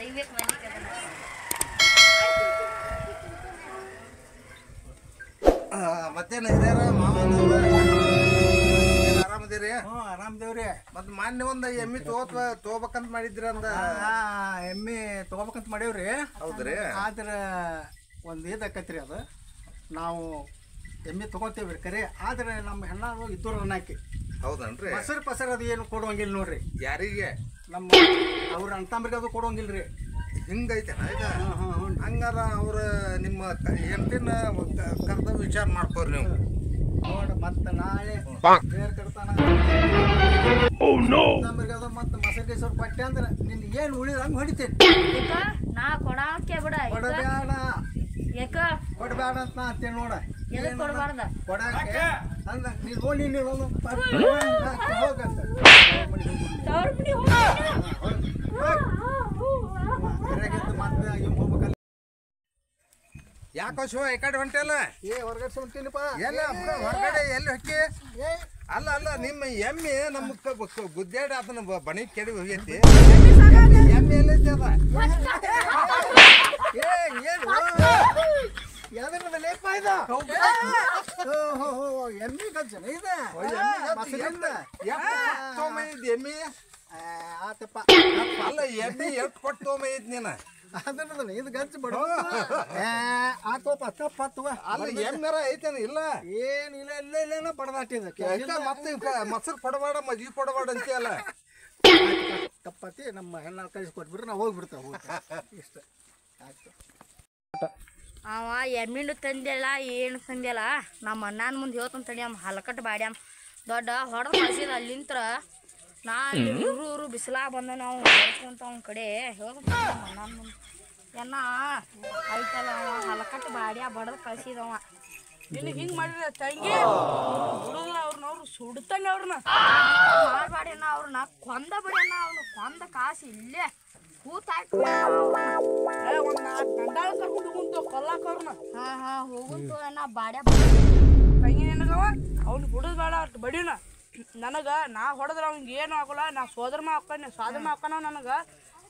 ಒಯ್ಬೇಕು ಮನೆಗೆ ಮತ್ತೇನು ಇದಾರ ಮಾವ ಆರಾಮದಿರಿ? ಆರಾಮದೇವ್ರಿ. ಮತ್ತೆ ಮಾನ್ಯ ಒಂದು ಎಮ್ಮಿ ತಗೋಬೇಕಂತ ಮಾಡಿದ್ರಿ ಅಂದ. ಎಮ್ಮಿ ತಗೋಬೇಕಂತ ಮಾಡೇವ್ರಿ. ಹೌದ್ರಿ? ಆದ್ರೆ ಒಂದು ಇದಕ್ಕೈತ್ರಿ ಅದು ನಾವು ಎಮ್ಮಿ ತಗೋತೇವ್ರಿ ಕರೆ. ಆದ್ರೆ ನಮ್ಮ ಹೆಣ್ಣು ಇದ್ದವ್ರು ಅನ್ನಕ್ಕೆ ಹೌದನ್ರಿ? ಪಸರ್ ಅದು ಏನು ಕೊಡುವಂಗಿಲ್ಲ ನೋಡ್ರಿ. ಯಾರಿಗೆ? ನಮ್ಮ ಅವ್ರ ಅಣ್ತಂಬ್ರಿಗೆ ಅದು ಕೊಡುವಂಗಿಲ್ರಿ. ಹಿಂಗೈತೆನ ಈಗ? ಹಂಗಾರ ಅವ್ರ ನಿಮ್ಮ ಹೆಂಡತಿನ ಕರೆದ ವಿಚಾರ ಮಾಡ್ಕೋರಿ ನೀವು. ನೋಡ ಮತ್ತೆ ನಾಳೆ ಬೇರೆ ಕಡ್ತಾನ ಮತ್ತೆ ಮಸರಿಗೆ ಸ್ವಲ್ಪ ಪಟ್ಟೆ ಅಂದ್ರೆ ನಿನ್ಗೆ ಏನು ಉಳಿದ ಹಂಗೆ ಹೊಡಿತೇನೆ. ನಾ ಕೊಡಾಕೆ ಬಿಡ ಕೊಡಬೇಡ ಯಾಕ ಕೊಡಬೇಡ ಅಂತ ನಾ ಅಂತೇನೆ ನೋಡ. ಎದಕ್ ಕೊಡಬಾರ್ದ? ಕೊಡಾಕೆ ಅಂದ ನೀನು ನೋಡಿ ನೀನು ಹೋಗಂತ ಮತ್ತೆ ಹೋಗ್ಬೇಕಲ್ಲ. ಯಾಕೋ ಶಿವ ಈ ಕಡೆ ಹೊಂಟಲ್ಲ? ಹೊರಗಡೆ ಹೊಂಟೀನಿಪ್ಪ. ಎಲ್ಲ ಹೊರಗಡೆ ಎಲ್ಲಿ ಹೊಕ್ಕಿ? ಅಲ್ಲ ನಿಮ್ಮ ಎಮ್ಮೆ ನಮ್ಮ ಗುದ್ದಾಡಿ ಅದನ್ನ ಬಣಿ ಕೆಡಿ ಹೋಗೈತಿ. ಎಮ್ಮೆ ಎಲ್ಲೈತಿ ಅದ? ಯಾವ್ದ್ರ ಲೇಪ ಇದ ಎಮ್ಮಿ ಗಜ್ಜನ ಇದೆ ಎಮ್ಮಿ ಆತಪ್ಪ. ಅಲ್ಲ ಎಮ್ಮಿ ಎಷ್ಟು ಕೊಟ್ಟು ತೊಗೊಂಬೈತಿ ನೀನು? ಅದನ್ನ ಇದು ಗಜ್ಜ ಬಿಡು. ಆತೋಪ ತಪ್ಪತ್ತವ. ಅಲ್ಲ ಎಮ್ಮೆರ ಐತೇನ? ಇಲ್ಲ ಏನಿಲ್ಲ ಇಲ್ಲ ಇಲ್ಲ ಬಡದಾಟಿದ ಮತ್ತೆ ಮೊಸರು ಕೊಡಬೇಡ ಮಜ್ಜಿಗೆ ಕೊಡಬೇಡ ಅಂತೀಯಲ್ಲ. ತಪ್ಪತಿ ನಮ್ಮ ಹೆಣ್ಣ ಕಳಿಸ್ಕೊಟ್ಬಿಟ್ರೆ ನಾವು ಹೋಗ್ಬಿಡ್ತಾವ ಇಷ್ಟ ಆಯ್ತು. ಅವ ಎಮ್ಮಿಂಡು ತಂದೆಲ್ಲ ಏನು ತಂದೆಲ್ಲ ನಮ್ಮ ಅಣ್ಣನ ಮುಂದೆ ಹೇಳ್ತಾನೆ ತಡಿ. ಅಮ್ಮ ಹಲಕಟ್ಟು ಬಾಡ್ಯಾಮ ದೊಡ್ಡ ಹೊಡೆದು ಕಳ್ಸಿದ ಅಲ್ಲಿಂತ್ರ ನಾ ಊರು ಬಿಸಿಲಾಗ ಬಂದ ನಾವು ಹೇಳ್ಕೊಂತ ಅವ್ನ ಕಡೆ ಹೇಳ್ಕೊಂತ ನಮ್ಮ ಅಣ್ಣನ ಮುಂದೆ ಎನ್ನ ಆಯ್ತಲ್ಲ ಅವ ಹಲಕಟ್ಟು ಬಾಡ್ಯ ಬಡದು ಕಳ್ಸಿದವ. ನಿನಗೆ ಹಿಂಗೆ ಮಾಡಿದ್ರೆ ತಂಗಿ ಹುಡುಗರು ಅವ್ರನ್ನ ಸುಡ್ತಾನೆ ಅವ್ರನ್ನ ಮಾಡ್ಬಾಡ್ಯನ ಅವ್ರನ್ನ ಕೊಂದ ಬಿಡ್ಯನ. ಅವ್ನು ಕೊಂದ ಕಾಸು ಇಲ್ಲೇ ಕೂತಾಯ್ತು. ಒಂದು ಗಂಡಾಳ ಕರ್ಕೊಂಡು ಹೋಗುಂತು ಕೊಲ್ಲಾಕ ಅವ್ರನ್ನ. ಹೋಗುಂತು ಅಣ್ಣ ಬಾಡ್ಯ ತಂಗಿ ನಿನಗವ ಅವ್ನು ಬಿಡೋದು ಬೇಡ ಅಷ್ಟು ಬಡಿನ ನನಗೆ. ನಾ ಹೊಡೆದ್ರೆ ಅವ್ನಿಗೆ ಏನು ಆಗೋಲ್ಲ. ನಾ ಸೋದರಮ್ಮ ಹಾಕ್ತಾನೆ ಸಾದಮ್ಮ ಹಾಕೋಣ ನನಗೆ.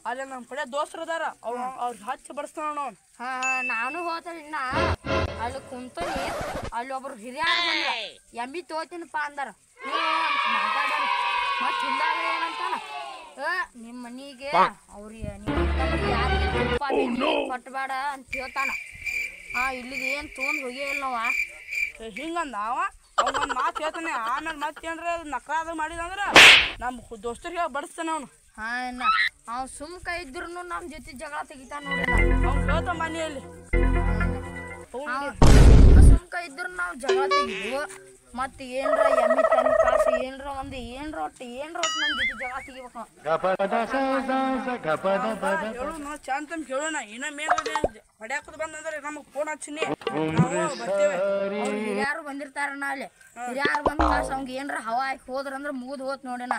ಅಲ್ಲಿ ನಮ್ಮ ಕಡೆ ದೋಸ್ತರು ಅದಾರ ಅವ್ರಿಗೆ ಹಚ್ಚಿ ಬಡಿಸ್ತಾನ ಅವ್ನು. ನಾನು ಹೋಗ್ತಾನಿನ್ನ ಅಲ್ಲಿ ಕುಂತನಿ. ಅಲ್ಲಿ ಒಬ್ರು ಹಿರಿಯರು ಎಮ್ಮಿ ತೋತೀನಪ್ಪ ಅಂದಾರ. ಮಾತಾಡ್ಯಾರ ಮತ್ತೆ ಹಿಂದಾಗ ಏನಂತಾನ ನಿಮ್ಮ ಮನಿಗೆ ಅವ್ರಿಗೆ ಯಾರಿಗೆ ಕೊಟ್ಟಬೇಡ ಅಂತ ಹೇಳ್ತಾನ. ಇಲ್ಲಿಗೆ ಏನು ತೊಗೊಂಡು ಹೋಗೇ ಇಲ್ಲ ನಾವ. ಹಿಂಗಂದ ಅವ್ನೊಂದು ಮಾತು ಹೇಳ್ತಾನೆ. ಆಮೇಲೆ ಮತ್ತೆ ಏನ್ರ ನಕ್ರಾದ ಮಾಡಿದಂದ್ರೆ ನಮ್ಮ ದೋಸ್ತರಿಗೆ ಬಡಿಸ್ತಾನೆ ಅವನು. ಅವ್ನು ಸುಮ್ಕ ಇದ್ರು ನಮ್ಮ ಜೊತೆ ಜಗಳ ತೆಗಿತಾನ ನೋಡಿ. ಅವ್ನು ಹೇಳ್ತ ಮನೆಯಲ್ಲಿ ಸುಮ್ಕ ಇದ್ರು ನಾವು ಜಗಳ ತೆಗಿದ್ವು. ಮತ್ತೆ ಏನ್ರ ಎಮ್ಮಿ ತನ್ನ ಕಾಸು ಏನರ ಒಂದು ಏನರ ಒಟ್ಟು ನಮ್ಮ ಜೊತೆ ಜಗಳ ತೆಗಿಬೇಕು. ಹೇಳು ಚಂದ ಕೇಳೋಣ. ಇನ್ನೊಮ್ಮೆ ಹೊಡ್ಯಾಕದ್ ಬಂದಂದ್ರೆ ನಮಗೆ ಫೋನ್ ಹಚ್ಚಿನಿ ಬರ್ತೇವೆ. ಹಿರಿಯಾರು ಬಂದಿರ್ತಾರ ಅಲ್ಲಿ ಹಿರಿಯಾರು ಬಂದ ಕಾಸು ಅವ್ಗೆ ಏನರ ಹವಾ ಹಾಕಿ ಹೋದ್ರಂದ್ರೆ ಮುಗಿದು ಹೋತ್ ನೋಡಿನ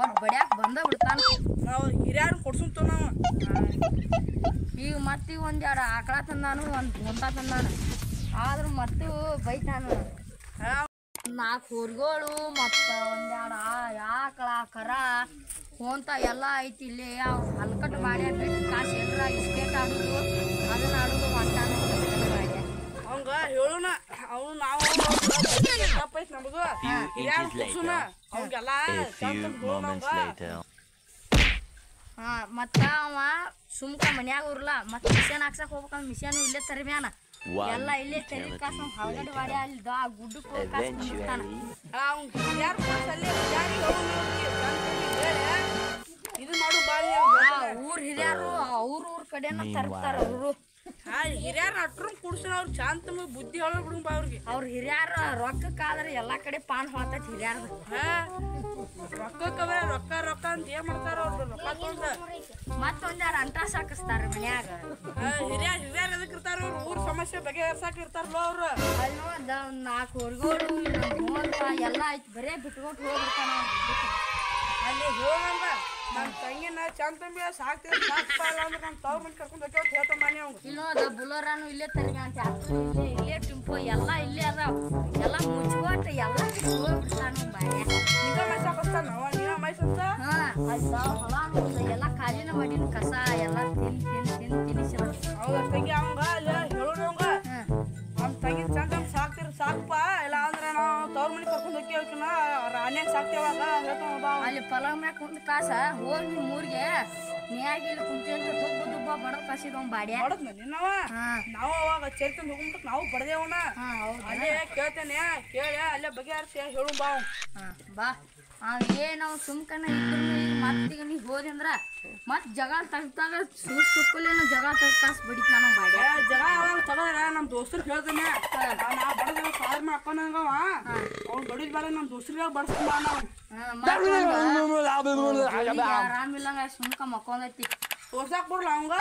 ಒಟ್ಟು ಬಡ್ಯಾಕ ಬಂದ ಬಿಡ್ತಾನ. ನಾವು ಹಿರಿಯಾರು ಕೊಡ್ಸುಂತ ನಾವು. ಈಗ ಮತ್ತೆ ಒಂದೆರಡು ಆಕಳ ತಂದಾನು ಒಂದು ಗೊಂತ ತಂದಾನು. ಆದ್ರೂ ಮತ್ತು ಬೈತಾನು. 4 ಊರುಗಳು ಮತ್ತು ಒಂದೆರಡು ಆಕಳ ಕರ ಹೊಂತ ಎಲ್ಲ ಐತಿ ಇಲ್ಲಿ. ಅವ್ರು ಹಲ್ಕಟ್ಟು ಬಾಡ್ಯ ಬಿಟ್ಟು ಕಾಸು ಎಲ್ಲರ ಇಸ್ಕೇಟ್ ಆಡೋದು ಅದನ್ನ ಆಡೋದು ಹೊಂಟಾನ ಅವಂಗ ಹೇಳೋಣ. ಅವನು ನಾವು ತಪ್ಪೈತಿ ನಮಗೂ ಹಿರಿಯಾರು ಕೊಡ್ಸುನ ಅವಂಗೆಲ್ಲ ಮತ್ತ ಅವ ಸುಮ್ಕ ಮನ್ಯಾಗ ಇರ್ಲ ಮತ್ತ ಮಿಷನ್ ಹಾಕ್ಸಕ್ ಹೋಗ್ಬೇಕಂದ್ರ ಮಿಷನ್ ಇಲ್ಲೇ ತರ್ಬ್ಯಾನ. ಎಲ್ಲ ಇಲ್ಲೇ ತರಿ ಕಾಸು ಹೊರಗಡೆ ಬಾಡಿ ಅಲ್ಲಿ ಗುಡ್ಡಕ್ಕೆ ಹೋಗಿ ಕಾಸು ಬಂದಿರ್ತಾನ. ಇದು ಮಾಡು ಬಾಳಿ ಊರ್ ಹಿರಿಯರು ಊರ್ ಕಡೆನ ತರ್ತಾರ ಅವರು. ಹಿರಿಯರ ಅಟ್ರು ಕುಡ್ಸೋಣ. ಅವ್ರು ಶಾಂತ ಬುದ್ಧಿ ಹೇಳೋ ಬಿಡುಂಬ ಅವ್ರಿಗೆ. ಅವ್ರ ಹಿರಿಯರ ರೊಕ್ಕಕ್ಕಾದ್ರೆ ಎಲ್ಲಾ ಕಡೆ ಪಾನ್ ಹೋಗ್ತೈತಿ ಹಿರಿಯರ್ದು. ರೊಕ್ಕಕ್ಕೆ ರೊಕ್ಕ ರೊಕ್ಕ ಅಂತ ಏನ್ ಮಾಡ್ತಾರ ಅವ್ರು ರೊಕ್ಕ ತೊಂದ ಮತ್ತೊಂದೆರಡು ಅಂಟ ಸಾಕಿಸ್ತಾರ ಮನ್ಯಾಗ. ಹಿರಿಯರ್ ಎದಕ್ ಇರ್ತಾರ ಅವ್ರು ಊರ್ ಸಮಸ್ಯೆ ಬಗೆಹರ್ಸಾಕ ಇರ್ತಾರಲ್ಲ ಅವ್ರು. ಅಲ್ಲಿ 4 ಊರುಗಳು ಎಲ್ಲ ಐತಿ ಬರೇ ಬಿಟ್ಕೊಟ್ಟು ಹೋಗ್ಬಿಡ್ತಾನ. ಅಲ್ಲಿ ಹೋಗಂಗ ನನ್ನ ತಂಗಿನ ಚಂತಂಬಿ ಸಾಕ್ತೀವಿ ಸಾಕ್ಬಲ್ಲ ಅಂದ್ರೆ ನಮ್ಮ ತವ್ರ ಮಂದಿ ಕರ್ಕೊಂಡು ಹೋಗ್ಯಾವ ಹೇಳ್ತ ಮನೆ ಅವ್ನು. ಇನ್ನೊಂದು ಬುಲೋರಾನು ಇಲ್ಲೇ ತರ್ಗ ಅಂತ ಇಲ್ಲೇ ಟಿಂಪೋ ಎಲ್ಲ ಇಲ್ಲೇ ಅದಾವ. ಎಲ್ಲ ಮುಚ್ಕೊಟ್ಟು ಎಲ್ಲ ಹೋಗ್ಬಿಡ್ತಾನ ಬಾಯ. ಈಗ ಮೈಸಾಕ ಬರ್ತಾನ ನೀವ ಮೈಸಂತ ಹೊಲ ಎಲ್ಲ ಹಾಲಿನ ಮಡಿನ ಕಸ ಎಲ್ಲ ತಿನ್ನಿಸಿರ ಹೌದ ತಂಗಿ ಅವಂಗ ಅಲ್ಲಿ ಹೇಳೋಣ ಅವಂಗ ನಮ್ಮ ತಂಗಿ ಚಂದ ಸಾಕಪ್ಪ ಇಲ್ಲ ಅಂದ್ರೆ ನಾವು ತವ್ರ ಮನೆ ಕರ್ಕೊಂಡು ಹೋಗ್ತೀವಕಿನ ರಾಣ್ಯಾಗ ಸಾಕ್ತೇವಾಗ ಹೇಳ್ತಾವ ಬಾ ಅಲ್ಲಿ ಪಲಾವ್ ಮ್ಯಾಗ ಕುಂತ ಕಾಸ ಹೋಗಿ ನಿಮ್ಮ ಊರಿಗೆ ನ್ಯಾಗಿ ಇಲ್ಲಿ ಕುಂತಿಂತ ದುಬ್ಬ ಬಡದ್ ಕಾಸಿದ ಬಾಡ್ಯ ಬಡದ್ನ ನಿನ್ನವ ನಾವು ಅವಾಗ ಚೇರ್ಕೊಂಡು ಹೋಗ್ಬಿಟ್ಟು ನಾವು ಬಡದೇವನ ಅಲ್ಲೇ ಕೇಳ್ತೇನೆ ಕೇಳಿ ಅಲ್ಲೇ ಬಗೆಹರಿಸಿ ಹೇಳು ಬಾ ಬಾ ನಾವು ಸುಮ್ಕನ ಇದ್ರು ಮತ್ತೀಗ ನೀ ಹೋದಿ ಅಂದ್ರ ಮತ್ ಜಗಳ ತಗ್ದಾಗ ಸುಕ್ಕಲೇನ ಜಗಳ ತಗ್ ಕಾಸು ಬಡಿತ ನಾನು ಬಾಡ್ಯ ಜಗ ಅವಾಗ ತಗದ್ರ ನಮ್ಮ ದೋಸ್ತರು ಹೇಳ್ತೇನೆ ನಾ ಬಡದ ಸಾಧನೆ ಹಾಕೊಂಡಂಗವ ಅವ್ನು ಬಡಿದ್ ಬೇಡ ನಮ್ಮ ದೋಸ್ತರಿಗೆ ಬಡಿಸ್ಕೊಂಬ ಆರಾಮಿಲ್ಲಂಗ ಸುಮ್ಕ ಮಕ್ಕೊಂದೈತಿ ತೋರ್ಸಾಕ್ ಬಿಡ್ಲ ಅವಂಗ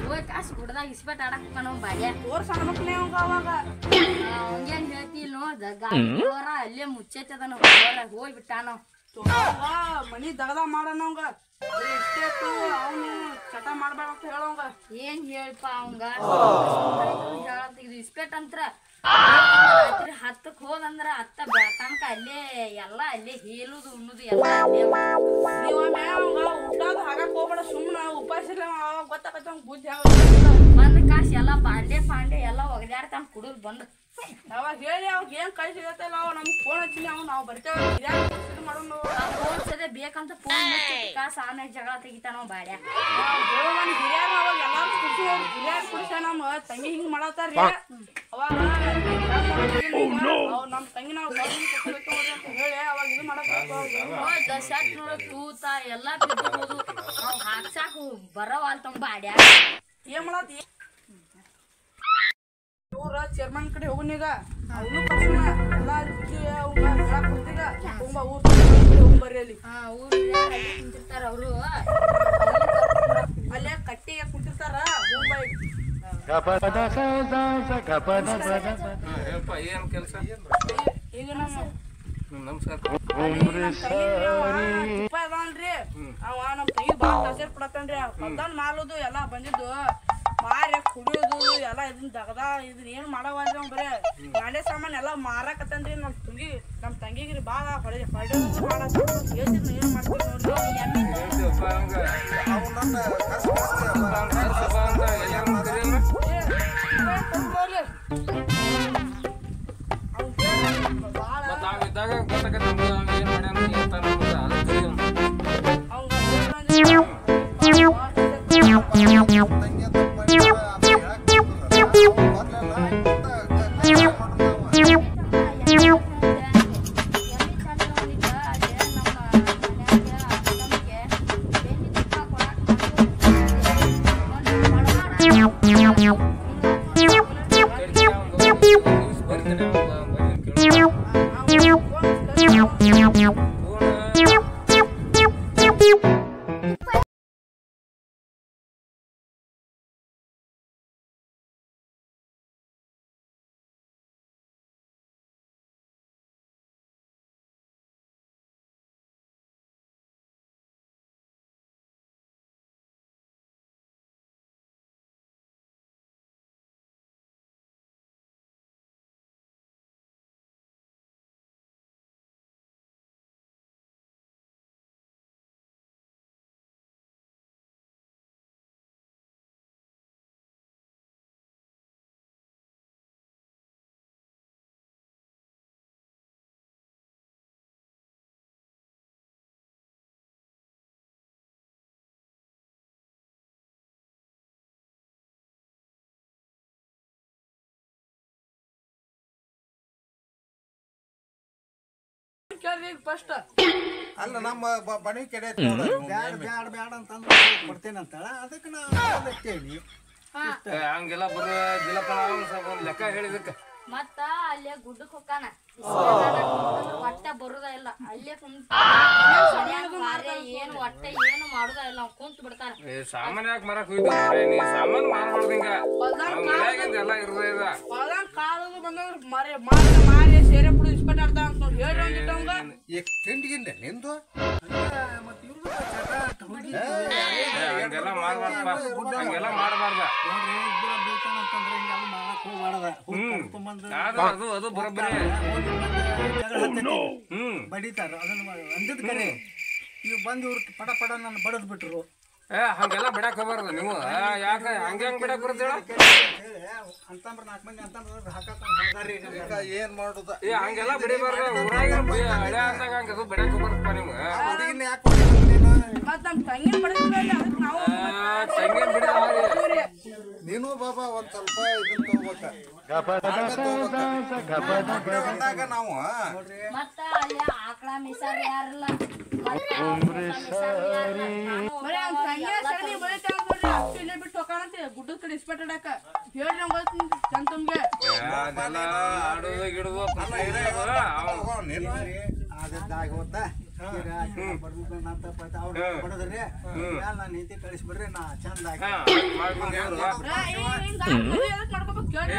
ಹೋಗಿ ಕಾಸು ಗುಡ್ದಾಗ ಇಸ್ಪೆಟ್ ಆಡಕ್ ನಾವು ಬಾಡ್ಯ ತೋರ್ಸ ಅನ್ಬೇಕನೆ ಅವಂಗ ಅವಾಗ ಹಂಗೇನ್ ಹೇಳ್ತಿ ನೋಡ ಅಲ್ಲೇ ಮುಚ್ಚೈತದ ಹೋಗಿ ಬಿಟ್ಟಾನ ಮನಿ ದಗದ ಮಾಡೋಣ ಅವಂಗ ಎಷ್ಟೇ ಅವನು ಚಟ ಮಾಡ್ಬೇಡ ಅಂತ ಹೇಳೋಂಗ ಏನ್ ಹೇಳ್ಪ ಅವಂಗ ಇದು ಇಸ್ಪೆಟ್ ಅಂತ್ರ ಹತ್ತಕ್ ಹೋದಂದ್ರ ಹತ್ತ ತನಕ ಅಲ್ಲೇ ಎಲ್ಲ ಅಲ್ಲೇ ಹೇಳುದು ಉಣ್ಣುದು ಎಲ್ಲ ನೀವೊಮ್ಮೆ ಅವಂಗ ಊಟದ ಹಾಕಕ್ ಹೋಗ್ಬೇಡ ಸುಮ್ಮನೆ ಉಪವಾಸ ಅವಾಗ ಗೊತ್ತಾಗತ್ತ ಅವಂಗ ಬುದ್ಧಿ ಬಂದ್ ಕಾಸು ಎಲ್ಲ ಪಾಂಡೆ ಎಲ್ಲ ಒಗದಾಡ್ತಾನ ಕುಡುದ್ ಬಂದ್ ಅವಾಗ ಹೇಳಿ ಅವಾಗ ಏನ್ ಕೈ ಸಿಗತ್ತಲ್ಲ ಅವ ನಮ್ಗೆ ಫೋನ್ ಹಚ್ಚಿನಿ ಅವ್ ನಾವು ಬರ್ತೇವೆ ಮಾಡೋಣ ಫೋನ್ ಸದೇ ಬೇಕಂತ ಫೋನ್ ಕಾಸು ಆಮ್ಯಾಗ ಜಗಳ ತೆಗಿತಾನ ಬಾಡ್ಯ ಹಿರಿಯರು ಅವಾಗ ಎಲ್ಲಾರು ಕುಡಿಸಿ ಹಿರಿಯರು ಕುಡಿಸ ನಮ್ಮ ತಂಗಿ ಹಿಂಗ್ ಮಾಡತ್ತಾರ್ರಿ ಅವಾಗ ನಮ್ ತಂಗಿ ನಾವು ಅಂತ ಹೇಳಿ ಅವಾಗ ಇದು ಮಾಡಕ್ ಶರ್ಟ್ ನೋಡ ತೂತ ಎಲ್ಲಾ ಬಿದ್ದು ನಾವ್ ಹಾಕ್ಸಾಕು ಬರವಾಲ್ ತಂಬ ಬಾಡ್ಯ ಏನ್ ಮಾಡತ್ತಿ ಇವ್ರ ಚೇರ್ಮನ್ ಕಡೆ ಹೋಗುನೀಗ ಅವನು ಕರ್ಸೋಣ ಎಲ್ಲ ಬುದ್ಧಿ ಅವಂಗ ಹೇಳಕ್ ಬರ್ತೀಗ ತುಂಬಾ ಊರ್ ಬರ್ರಿ ಅಲ್ಲಿ ಕುಂತಿರ್ತಾರ ಅವರು ಅಲ್ಲೇ ಕಟ್ಟಿಗೆ ಕುಂತಿರ್ತಾರ ಏನ್ ಕೆಲಸ ಈಗ ನಮ್ಮ ನಮಸ್ಕಾರ ಅದಾನ್ರಿ ಅವ ನಮ್ ತಂಗಿ ಬಾಳ ಟಾರ್ಚರ್ ಕೊಡತಾನ್ರಿ ಕದ್ದಾನ್ ಮಾರೋದು ಎಲ್ಲಾ ಬಂದಿದ್ದು ಮಾರ್ಯಾಕ ಕುಡಿಯೋದು ಎಲ್ಲಾ ಇದನ್ ದಗದ ಇದನ್ ಏನ್ ಮಾಡವಲ್ರಿ ಅವ್ ಬರೇ ಗಾಂಡೆ ಸಾಮಾನ್ ಎಲ್ಲಾ ಮಾರಾಕತ್ತನ್ರಿ ನಮ್ ತಂಗಿಗ್ರಿ ಬಾಳ ಹೊಡೆದು ಹೇಳ್ತಿದ್ ಏನ್ ಮಾಡ್ತೀವಿ ನೋಡ್ರಿ ಇದ್ದಾಗ ಗೊತ್ತಾಗತ್ತೆ ಏನ್ ಮಾಡ್ಯಾನ ಫಸ್ಟ್ ಅಲ್ಲ ನಮ್ಮ ಬಣಿ ಕೆಡೆ ಬ್ಯಾಡ ಅಂತಂದ್ರೆ ಕೊಡ್ತೇನೆ ಅಂತಾಳ ಅದಕ್ಕೆ ನಾವು ಕೇಳಿ ಹಂಗೆಲ್ಲ ಬರೋದಿಲ್ಲಪ್ಪ ಒಂದು ಲೆಕ್ಕ ಹೇಳಿದಕ್ಕೆ ಮತ್ತ ಅಲ್ಲೇ ಗುಡ್ಡಕ್ ಹೋಗಾನ ಒಟ್ಟೆ ಬರುದ ಇಲ್ಲ ಅಲ್ಲೇ ಕುಂತ ಏನು ಒಟ್ಟೆ ಏನು ಮಾಡುದ ಇಲ್ಲ ನಾವು ಕುಂತ ಬಿಡ್ತಾರ ಸಾಮಾನ್ಯ ಯಾಕೆ ಮರಕ್ ಹೋಯ್ತು ನೀ ಸಾಮಾನು ಮಾರ್ಬಾರ್ದಿಂಗ ಎಲ್ಲ ಇರೋದ ಕಾಲದು ಬಂದ್ರೆ ಮಾರಿ ಸೇರೆ ಕುಡಿದು ಇಸ್ಪೆಟ್ ಆಡ್ತಾ ಅಂತ ನೋಡಿ ಹೇಳಿ ತಿಂಡಿಗಿಂದ ನಿಂದು ಹಂಗೆಲ್ಲ ಮಾಡಬಾರ್ದ ಅದು ಬರೋಬ್ಬರಿ ಬಡಿತಾರ ಅದನ್ನ ಅಂದಿದ್ ಕರೆ ಇವ್ ಬಂದ್ ಇವ್ರು ಪಡ ನನ್ನ ಬಡದ್ ಬಿಟ್ರು ಹಂಗೆಲ್ಲ ಬಿಡಕ್ ಹೋಗ್ಬಾರ್ದು ನೀವು ಯಾಕ ಹಂಗೆ ಬಿಡಕ್ ಬರ್ತೇಳ ಅಂತಂಬ್ರ 4 ಮಂದಿ ಅಂತಂಬ್ರ ಹಾಕಾರಿ ಏನ್ ಮಾಡುದ ಹಂಗೆಲ್ಲ ಬಿಡಿಬಾರ್ದು ಊರಾಗ ಹಳೆ ಅಂದಾಗ ಹಂಗದು ಬಿಡಕ್ ಹೋಗ್ಬಾರ್ದಪ್ಪ ನೀವು ಹುಡುಗಿನ ಯಾಕೆ ಹೊಡಿಬೇಕು ನೀನು ಮತ್ ನಮ್ ತಂಗಿನ ಬಡಸ್ತೀವಲ್ಲ ಅದಕ್ಕೆ ನಾವು ತಂಗಿನ ಬಿಡ ನೀನು ಬಾಬಾ ಒಂದ್ ಸ್ವಲ್ಪ ಇದನ್ನ ನಾವು ಮತ್ತ ಅಲ್ಲಿ ಆಕಳ ಮಿಸಾರಿ ಯಾರಲ್ಲ ಬರೀ ಅವ್ನ ತಂಗಿಯ ಸಗಣಿ ಬೆಳಿತಾಳ ನೋಡ್ರಿ ಅಷ್ಟು ಇಲ್ಲೇ ಬಿಟ್ಟು ಹೋಗಾನಂತೆ ಗುಡ್ಡದ ಕಡೆ ಇಸ್ಪೆಟ್ಟಾಡಕ ಹೇಳ್ರಿ ನಂಗೆ ಚಂತಮ್ಗೆ ಆಡುದು ಗಿಡುದು ಆದದ್ದಾಗಿ ಹೋದ ಬಡದ್ರಿ ನಾನು ನಿಂತಿ ಕಳಿಸ್ಬಿಡ್ರಿ ನಾ ಚಂದಾಗಿ ಮಾಡ್ಕೋಬೇಕು ಕೇಳಿ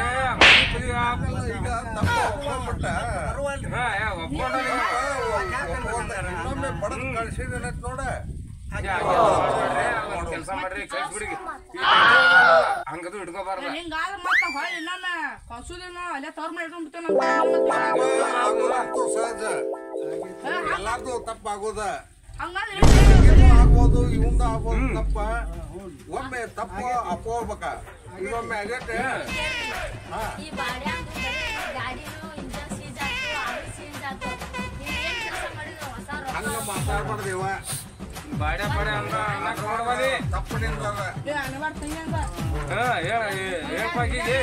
ಇನ್ನೊಮ್ಮೆ ಬಡದ್ ಕಳ್ಸಿದ ನೋಡ ಕೆಲಸ ಮಾಡ್ರಿ ಕಳ್ಸ್ಬಿಡಿ ಹಂಗದು ಹಿಡ್ಕೋಬಾರ್ದ ಹಿಂಗಾದ್ರೆ ಮತ್ತೆ ಹೊಳ್ಳಿ ಇನ್ನೊಮ್ಮೆ ಕಳ್ಸುದೇನೋ ಅಲ್ಲೇ ತವ್ರ ಮಾಡಿ ಇಟ್ಕೊಂಡ್ಬಿಡ್ತೇವೆ ಸಹಜ ಎಲ್ಲಾರ್ದು ತಪ್ಪಾಗೋದ ಹಂಗಂದ್ರೆ ಆಗ್ಬೋದು ಇವಂದ ಆಗ್ಬೋದು ತಪ್ಪ ಒಮ್ಮೆ ತಪ್ಪು ಅಪ್ಪೋಗ್ಬೇಕ ಇದೊಮ್ಮೆ ಆಗೈತೆ ಈ ಬಾಡ್ಯಾಂದು ಗಾಡಿನೂ ಇಂಜನ್ ಸೀಜ್ ಆಯ್ತು ಅದು ಸೀಜ್ ಆಯ್ತು ಏನ್ ಕೆಲಸ ಮಾಡಿದ್ರು ಹೊಸ ಹಂಗ ಮಾತಾಡ್ಬಾರ್ದೇವ ಬಾಡೆ ಬಾಡೆ ಅಂದ ಅನ್ನಕ್ ನೋಡ್ಬಾರಿ ತಪ್ಪು ನಿಂತದ ಅನಿವಾರ್ಯ ತಂಗಿ ಅಂತ ಹೇಳ್ಪಾಕಿಗೆ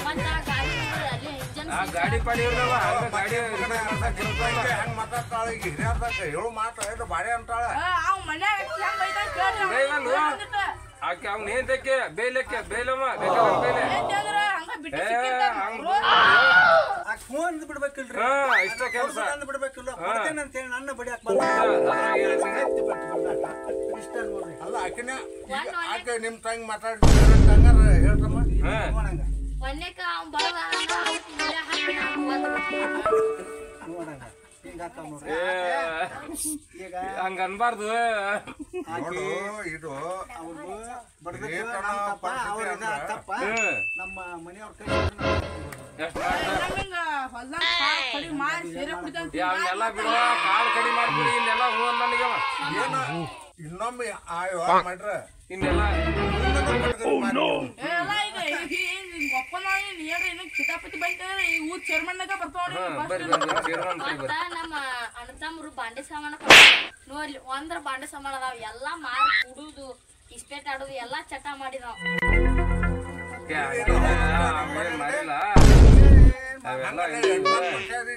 ಮತ್ತ ಆ ಗಾಡಿ ಅಲ್ಲಿ ಇಂಜನ್ ಆ ಗಾಡಿ ಪಾಡಿ ಇರ್ಲವ ಹಂಗ ಗಾಡಿ ಹಂಗ ಮಾತಾಡ್ತಾಳ ಈಗ ಹಿರಿಯರ್ದಾಗ ಹೇಳು ಮಾತಾಡ ಬಾಡೆ ಅಂತಾಳ ಅವ್ ಮನ್ಯಾಗ ಹೆಂಗ್ ಬೈತಾನ ಕೇಳ್ರಿ ಆಕೆ ಅವ್ನ ಏನ್ ತೆಕ್ಕೆ ಬೇಲೆಕ್ಕೆ ಬೇಲಮ್ಮ ಬೇಕಾದ್ರೆ ಬೇಲೆ ಹಂಗ ಬಿಟ್ಟು ಸಿಕ್ಕಿರ್ತಾರ ಫೋನ್ ಬಿಡ್ಬೇಕಿಲ್ರಿ ಇಷ್ಟ ಕೆಲಸ ಬಿಡ್ಬೇಕಿಲ್ಲ ಅಂತೇಳಿ ನನ್ನ ಬಡಿಯಾಕ ಇಷ್ಟ ನೋಡ್ರಿ ಅಲ್ಲ ಆಕೆ ನಿಮ್ ತಂಗಿ ಮಾತಾಡ್ತಾರ ಹೇಳ್ತಮ್ಮ ಒನ್ನೆಕ ಅವ್ನ್ ಬಡವ ನೋಡಂಗ ಹಿಂಗಾತಾವ ನೋಡ್ರಿ ಈಗ ಹಂಗ ಅನ್ಬಾರ್ದು ನೋಡು ಇದು ಅವ್ರು ಬಡ್ದಕ್ಕ ಅವ್ರ ತಪ್ಪ ನಮ್ಮ ಮನೆಯವ್ರ ಕೈ ಹಿಂಗ ಹೊಲ್ದಾಗ ಕಡಿ ಮಾಡಿ ಸೇರೆ ಕುಡಿತಾನ ಅವನ್ನೆಲ್ಲ ಬಿಡುವ ಕಾಳು ಕಡಿ ಮಾಡ್ಬಿಡಿ ಇನ್ನೆಲ್ಲ ಹೂ ನನಗೆ ಏನ ಇನ್ನೊಮ್ಮೆ ಆ ವ್ಯವಹಾರ ಮಾಡ್ರ ಇನ್ನೆಲ್ಲ ಎಲ್ಲ ಈಗ ಒಪ್ಪನ ಹೇಳ್ರಿ ಇನ್ನು ಕಿತಾಪತಿ ಬೈತಾರೆ ಈ ಊರ್ ಚೇರ್ಮನ್ನಾಗ ಬರ್ರಿ ಬರ್ತಾವ್ರಿ ಮತ್ತ ನಮ್ಮ ಅಣ್ಣತಮ್ಮರು ಬಾಂಡೆ ಸಾಮಾನ ನೋಡ್ಲಿ ಒಂದ್ರ ಬಾಂಡೆ ಸಾಮಾನ ಅದಾವ ಎಲ್ಲಾ ಮಾರಿ ಕುಡುದು ಇಸ್ಪೇಟ್ ಆಡುದು ಎಲ್ಲಾ ಚಟ ಮಾಡಿದಾವ್ ಮಾಡಿಲ್ಲ ಅವೆಲ್ಲ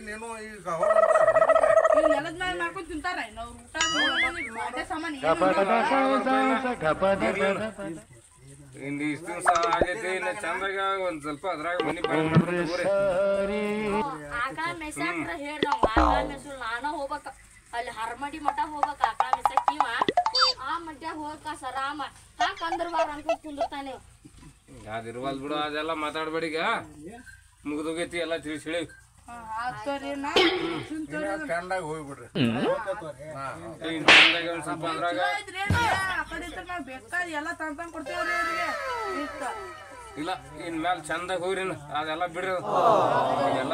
ನೀನು ಈಗ ನೆಲದ ಮೇಲೆ ಮಾಡ್ಕೊಂಡು ತಿಂತಾರ ನಾವು ಊಟ ಬಾಂಡೆ ಸಾಮಾನು ಇನ್ನು ಇಷ್ಟು ದಿವಸ ಆಗೈತಿ ಇನ್ನು ಚಂದಾಗ ಒಂದ್ ಸ್ವಲ್ಪ ಅದ್ರಾಗ ಮನಿ ಆಕಳ ಮೆಸಾಕ್ರ ಹೇಳ್ದವ್ ಆಕಳ ಮೆಸು ನಾನ ಹೋಗ್ಬೇಕ ಅಲ್ಲಿ ಹರಮಡಿ ಮಠ ಹೋಗ್ಬೇಕ ಆಕಳ ಮೆಸಕ್ಕಿವ ಆ ಮಡ್ಯಾಗ ಹೋಗಕ ಸರಾಮ ಯಾಕ ಅಂದ್ರಬಾರ ಅನ್ಕೊಂಡ್ ಕುಂದಿರ್ತಾನೆ ಅದಿರ್ವಲ್ ಬಿಡು ಅದೆಲ್ಲ ಮಾತಾಡ್ಬೇಡೀಗ ಮುಗಿದೋಗೈತಿ ಎಲ್ಲ ತಿಳಿಸಿ ಹೇಳಿ ಚಂದಾಗ ಹೋಗ್ಬಿಡ್ರಿ ಚಂದಾಗ ಒಂದ್ ಸ್ವಲ್ಪ ಅದ್ರಾಗ ಬೇಕಾದ ಎಲ್ಲ ತಂದ್ ಕೊಡ್ತೇವ್ರಿ ಅವ್ರಿಗೆ ಇಲ್ಲ ಇನ್ ಮ್ಯಾಲ ಚಂದಾಗ ಹೋಗ್ರಿ ಅದೆಲ್ಲ ಬಿಡ್ರಿ ಎಲ್ಲ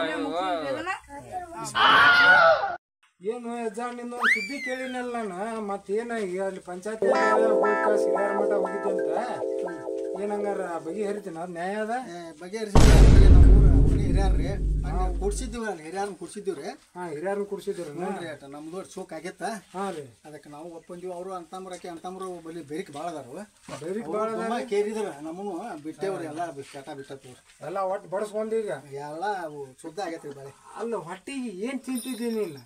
ಏನು ಅಜ್ಜ ನಿನ್ನ ಸುದ್ದಿ ಕೇಳಿನಲ್ಲ ನಾನು ಮತ್ತೇನ ಈಗ ಅಲ್ಲಿ ಪಂಚಾಯತ್ ಹೋಗ್ಕ ಸಿದ್ದಾರ ಮಠ ಹೋಗಿದ್ದೆ ಅಂತ ಏನಂಗಾರ ಬಗೆಹರಿತೀನಿ ಅದು ನ್ಯಾಯ ಅದ ಬಗೆಹರಿಸಿದ್ರಿ ನಮ್ಮೂರ ಹಿರಿಯಾರ್ರಿ ಕುಡ್ಸಿದ್ದೀವಿ ಅಲ್ಲಿ ಹಿರಿಯಾರನ್ನ ಕುಡ್ಸಿದ್ದೀವ್ರಿ ಹಿರಿಯಾರನ್ನ ಕುಡ್ಸಿದ್ರು ನೋಡ್ರಿ ಅಟ ನಮ್ದು ಸೋಕ್ ಆಗೈತ ಹಾಂ ರೀ ಅದಕ್ಕೆ ನಾವು ಒಪ್ಪಂದಿವಿ ಅವರು ಅಂತಂಬ್ರು ಬಲಿ ಬೆರಿಕ್ ಭಾಳ ಅದಾರು ಬೆರಿಕ್ ಭಾಳ ಕೇರಿದ್ರ ನಮ್ಮನ್ನು ಬಿಟ್ಟೇವ್ರಿ ಎಲ್ಲ ಚಟ ಬಿಟ್ಟವ್ರಿ ಎಲ್ಲ ಒಟ್ಟು ಬಡಿಸ್ಕೊಂಡು ಈಗ ಎಲ್ಲ ಶುದ್ಧ ಆಗೈತ್ರಿ ಬಾಳೆ ಅಲ್ಲ ಹೊಟ್ಟಿಗೆ ಏನು ತಿಂತಿದ್ದೀನಿ ಇಲ್ಲ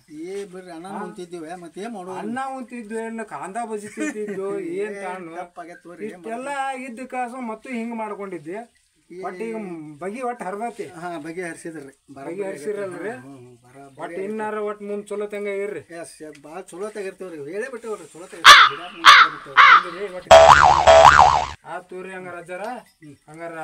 ಬರ್ರಿ ಅನ್ನ ಉಂತಿದ್ದೀವಿ ಮತ್ತೆ ಏನ್ ಮಾಡೋದು ಅನ್ನ ಉಂತಿದ್ವು ಏನು ಕಾಂದಾ ಬಜಿ ತಿಂತಿದ್ದು ಏನ್ ಕಾಣು ಇಷ್ಟೆಲ್ಲ ಇದ್ದ ಕಾಸು ಮತ್ತು ಹಿಂಗ್ ಮಾಡ್ಕೊಂಡಿದ್ದೆ ಬಟ್ ಈಗ ಬಗೆ ಒಟ್ಟು ಹರ್ದತಿ ಬಗೆ ಹರಿಸಿದ್ರಿ ಬಗೆ ಹರಿಸಿರಲ್ರಿ ಒಟ್ಟು ಇನ್ನಾರ ಒಟ್ಟು ಮುಂದ್ ಚಲೋ ತಂಗ ಇರ್ರಿ ಭಾಳ ಚಲೋ ತೆಗಿರ್ತೇವ್ರಿ ಹೇಳೇ ಬಿಟ್ಟೇವ್ರಿ ಚಲೋ ಆತೂರಿ ಹಂಗಾರ ಅಜ್ಜಾರ ಹಂಗಾರ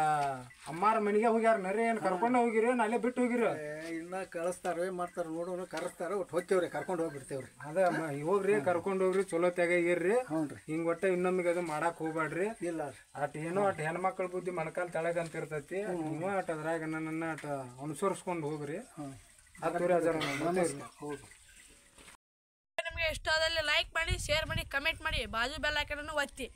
ಅಮ್ಮಾರ ಮನೆಗೆ ಹೋಗ್ಯಾರ ನರಿ ಏನ್ ಕರ್ಕೊಂಡ ಹೋಗಿರಿ ಅಲ್ಲೇ ಬಿಟ್ಟು ಹೋಗಿರಿ ಇನ್ನ ಕಳಿಸ್ತಾರ ಮಾಡ್ತಾರ ನೋಡೋಣ ಕರೆಸ್ತಾರ ಒಟ್ಟು ಹೋಗ್ತೇವ್ರಿ ಕರ್ಕೊಂಡು ಹೋಗ್ಬಿಡ್ತೇವ್ರಿ ಅದ ಹೋಗ್ರಿ ಕರ್ಕೊಂಡ್ ಹೋಗ್ರಿ ಚಲೋ ತೆಗ ಇರ್ರಿ ಹ್ಞೂನ್ರಿ ಹಿಂಗ್ ಒಟ್ಟ ಇನ್ನೊಮ್ಮಿಗೆ ಅದು ಮಾಡಾಕ್ ಹೋಗ್ಬೇಡ್ರಿ ಇಲ್ಲ ಅಟ್ ಏನೋ ಅಟ್ ಹೆಣ್ಮಕ್ಳ ಬುದ್ಧಿ ಮಣಕಾಲ್ ತಳಗ ಅಂತ ಇರ್ತೈತಿ ನೀವು ಅಟ್ ಅದ್ರಾಗ ನನ್ನ ಅಟ್ ಅನುಸರಿಸ್ಕೊಂಡು ಹೋಗ್ರಿ ಆತೂರಿ ಅಜ್ಜಾರ ಹೌದು ನಿಮಗೆ ಇಷ್ಟ ಆದಲ್ಲಿ ಲೈಕ್ ಮಾಡಿ ಶೇರ್ ಮಾಡಿ ಕಮೆಂಟ್ ಮಾಡಿ ಬಾಜು ಬೆಲ್ ಐಕನನ್ನು ಒತ್ತಿ